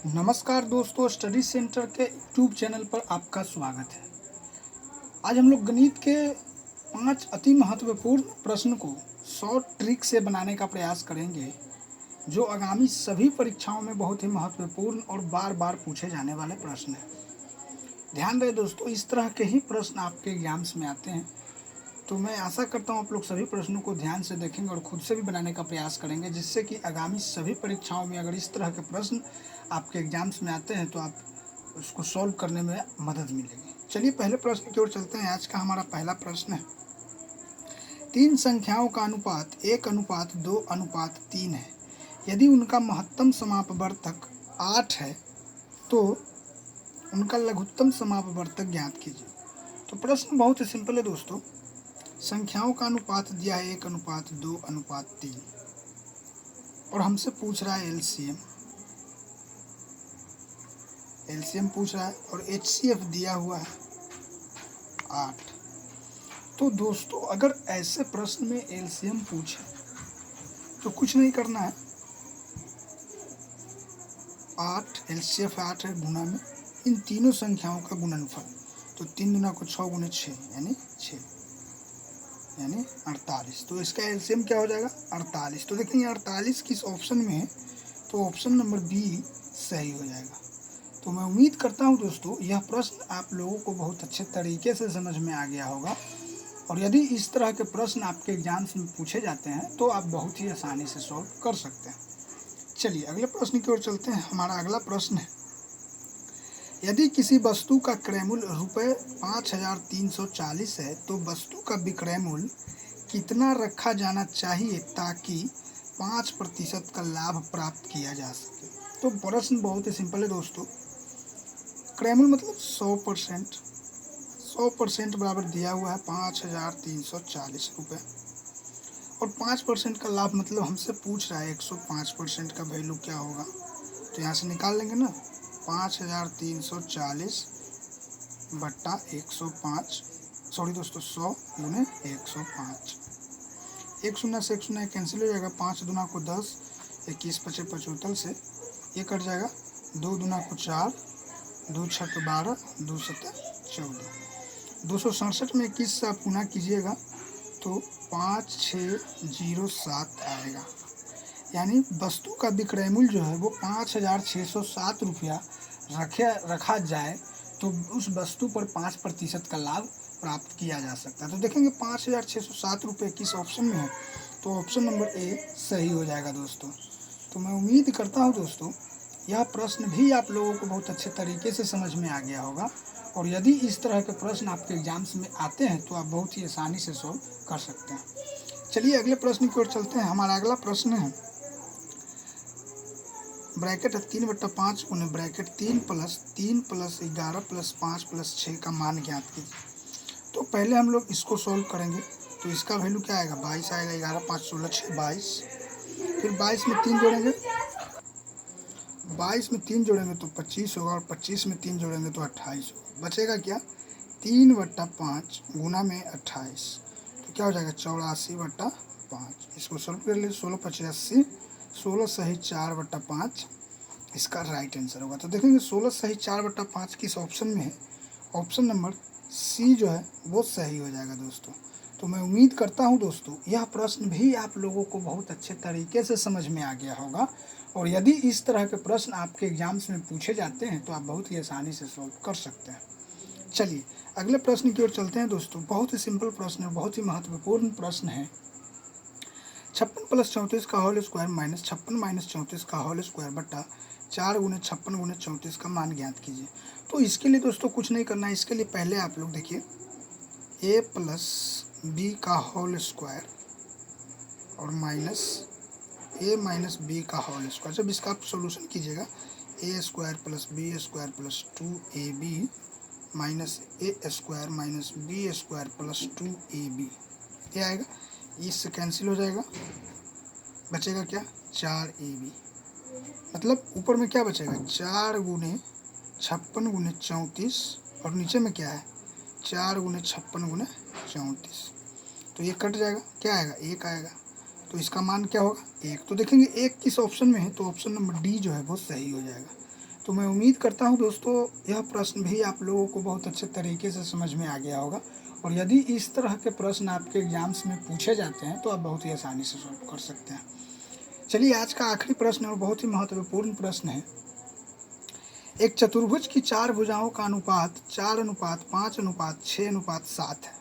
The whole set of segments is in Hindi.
नमस्कार दोस्तों, स्टडी सेंटर के यूट्यूब चैनल पर आपका स्वागत है। आज हम लोग गणित के 5 अति महत्वपूर्ण प्रश्न को शॉर्ट ट्रिक से बनाने का प्रयास करेंगे, जो आगामी सभी परीक्षाओं में बहुत ही महत्वपूर्ण और बार बार पूछे जाने वाले प्रश्न हैं। ध्यान रहे दोस्तों, इस तरह के ही प्रश्न आपके एग्जाम्स में आते हैं, तो मैं आशा करता हूँ आप लोग सभी प्रश्नों को ध्यान से देखेंगे और खुद से भी बनाने का प्रयास करेंगे, जिससे कि आगामी सभी परीक्षाओं में अगर इस तरह के प्रश्न आपके एग्जाम्स में आते हैं तो आप उसको सॉल्व करने में मदद मिलेगी। चलिए पहले प्रश्न की ओर चलते हैं। आज का हमारा पहला प्रश्न है, 3 संख्याओं का अनुपात 1:2:3 है। यदि उनका महत्तम समापवर्तक 8 है तो उनका लघुत्तम समापवर्तक ज्ञात कीजिए। तो प्रश्न बहुत ही सिंपल है दोस्तों। संख्याओं का अनुपात दिया है 1:2:3 और हमसे पूछ रहा है एलसीएम पूछ रहा है और एचसीएफ दिया हुआ है 8। तो दोस्तों अगर ऐसे प्रश्न में एलसीएम पूछे तो कुछ नहीं करना है। 8 एलसीएफ 8 है, गुना में इन तीनों संख्याओं का गुणनफल, तो 3 गुना को 6 गुने 6 यानी 48। तो इसका एलसीएम क्या हो जाएगा 48। तो देखेंगे 48 किस ऑप्शन में है, तो ऑप्शन नंबर बी सही हो जाएगा। तो मैं उम्मीद करता हूं दोस्तों यह प्रश्न आप लोगों को बहुत अच्छे तरीके से समझ में आ गया होगा, और यदि इस तरह के प्रश्न आपके एग्जाम्स में पूछे जाते हैं तो आप बहुत ही आसानी से सॉल्व कर सकते हैं। चलिए अगले प्रश्न की ओर चलते हैं। हमारा अगला प्रश्न है, यदि किसी वस्तु का क्रय मूल्य रुपये 5340 है तो वस्तु का विक्रय मूल्य कितना रखा जाना चाहिए ताकि 5% का लाभ प्राप्त किया जा सके। तो प्रश्न बहुत ही सिंपल है दोस्तों। क्रय मूल्य मतलब 100% बराबर दिया हुआ है 5340 रुपये, और 5% का लाभ मतलब हमसे पूछ रहा है 105% का वैल्यू क्या होगा। तो यहाँ से निकाल लेंगे ना, 5340 बट्टा 105, सॉरी दोस्तों 100 गुने 105। 1 शून्य से 1 शून्य कैंसिल हो जाएगा, 5 दूना को 10, 21 पचे 75 से ये कट जाएगा, 2 दूना को 4, 2 छक 12, 2 सत्ता 14। 267 में 21 से आप गुना कीजिएगा तो 5607 आएगा। यानी वस्तु का विक्रय मूल्य जो है वो 5607 रुपया रखा जाए तो उस वस्तु पर 5% का लाभ प्राप्त किया जा सकता है। तो देखेंगे 5607 रुपये किस ऑप्शन में है, तो ऑप्शन नंबर ए सही हो जाएगा दोस्तों। तो मैं उम्मीद करता हूँ दोस्तों यह प्रश्न भी आप लोगों को बहुत अच्छे तरीके से समझ में आ गया होगा, और यदि इस तरह के प्रश्न आपके एग्जाम्स में आते हैं तो आप बहुत ही आसानी से सॉल्व कर सकते हैं। चलिए अगले प्रश्न की ओर चलते हैं। हमारा अगला प्रश्न है, ब्रैकेट 3/5 गुने ब्रैकेट 3 + 3 + 11 + 5 + 6 का मान ज्ञात कीजिए। तो पहले हम लोग इसको सॉल्व करेंगे, तो इसका वैल्यू क्या आएगा 22 आएगा। 11 5 16 6 22, फिर 22 में 3 जोड़ेंगे, 22 में 3 जोड़ेंगे तो 25 होगा, और 25 में 3 जोड़ेंगे तो 28 होगा। बचेगा क्या 3/5 गुना में 28, तो क्या हो जाएगा 84/5। इसको सॉल्व कर ले, 16 × 5 = 80, 16 सही 4/5 इसका राइट आंसर होगा। तो देखेंगे 16 सही 4/5 किस ऑप्शन में है, ऑप्शन नंबर सी जो है वो सही हो जाएगा दोस्तों। तो मैं उम्मीद करता हूं दोस्तों यह प्रश्न भी आप लोगों को बहुत अच्छे तरीके से समझ में आ गया होगा, और यदि इस तरह के प्रश्न आपके एग्जाम्स में पूछे जाते हैं तो आप बहुत ही आसानी से सॉल्व कर सकते हैं। चलिए अगले प्रश्न की ओर चलते हैं दोस्तों। बहुत ही सिंपल प्रश्न है, बहुत ही महत्वपूर्ण प्रश्न है। 56 + 34 का होल स्क्वायर माइनस 56 - 34 का होल स्क्वायर बट्टा 4 × 56 × 34 का मान ज्ञात कीजिए। तो इसके लिए दोस्तों कुछ नहीं करना है। इसके लिए पहले आप लोग देखिए a + b का होल स्क्वायर और माइनस a - b का होल स्क्वायर। जब इसका आप सोल्यूशन कीजिएगा a² + b² + 2ab minus a² - b² + 2ab, क्या आएगा, इससे कैंसिल हो जाएगा, बचेगा क्या 4ab। मतलब ऊपर में क्या बचेगा 4 गुने 56 गुने 34, और नीचे में क्या है 4 गुने 56 गुने 34, तो ये कट जाएगा, क्या आएगा 1 आएगा। तो इसका मान क्या होगा 1। तो देखेंगे 1 किस ऑप्शन में है, तो ऑप्शन नंबर डी जो है वो सही हो जाएगा। तो मैं उम्मीद करता हूँ दोस्तों यह प्रश्न भी आप लोगों को बहुत अच्छे तरीके से समझ में आ गया होगा, और यदि इस तरह के प्रश्न आपके एग्जाम्स में पूछे जाते हैं तो आप बहुत ही आसानी से सॉल्व कर सकते हैं। चलिए आज का आखिरी प्रश्न और बहुत ही महत्वपूर्ण प्रश्न है। एक चतुर्भुज की 4 भुजाओं का अनुपात 4:5:6:7 है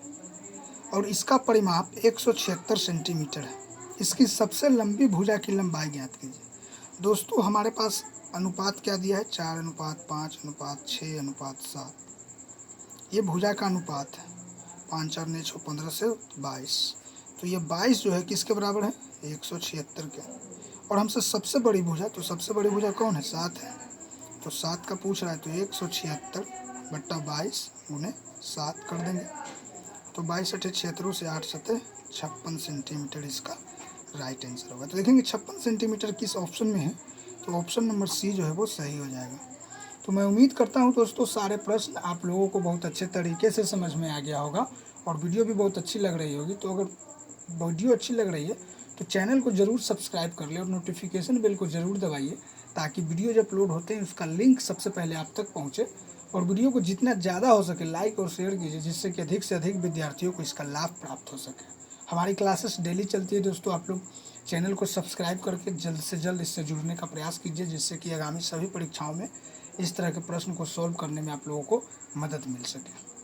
और इसका परिमाप 176 सेंटीमीटर है। इसकी सबसे लंबी भुजा की लंबाई ज्ञात कीजिए। दोस्तों हमारे पास अनुपात क्या दिया है, 4:5:6:7। ये भुजा का अनुपात है, 5 4 9 15 से 22। तो ये 22 जो है किसके बराबर है, 176 के। और हमसे सबसे बड़ी भुजा, तो सबसे बड़ी भुजा कौन है, 7 है। तो 7 का पूछ रहा है, तो 176/22 गुने 7 कर देंगे। तो 22 8 76 से 8 7 56 सेंटीमीटर इसका राइट आंसर होगा। तो देखेंगे 56 सेंटीमीटर किस ऑप्शन में है, तो ऑप्शन नंबर सी जो है वो सही हो जाएगा। तो मैं उम्मीद करता हूँ दोस्तों सारे प्रश्न आप लोगों को बहुत अच्छे तरीके से समझ में आ गया होगा और वीडियो भी बहुत अच्छी लग रही होगी। तो अगर वीडियो अच्छी लग रही है तो चैनल को ज़रूर सब्सक्राइब कर ले और नोटिफिकेशन बेल को ज़रूर दबाइए, ताकि वीडियो जब अपलोड होते हैं उसका लिंक सबसे पहले आप तक पहुँचे। और वीडियो को जितना ज़्यादा हो सके लाइक और शेयर कीजिए, जिससे कि अधिक से अधिक विद्यार्थियों को इसका लाभ प्राप्त हो सके। हमारी क्लासेस डेली चलती है दोस्तों, आप लोग चैनल को सब्सक्राइब करके जल्द से जल्द इससे जुड़ने का प्रयास कीजिए, जिससे कि आगामी सभी परीक्षाओं में इस तरह के प्रश्न को सॉल्व करने में आप लोगों को मदद मिल सके।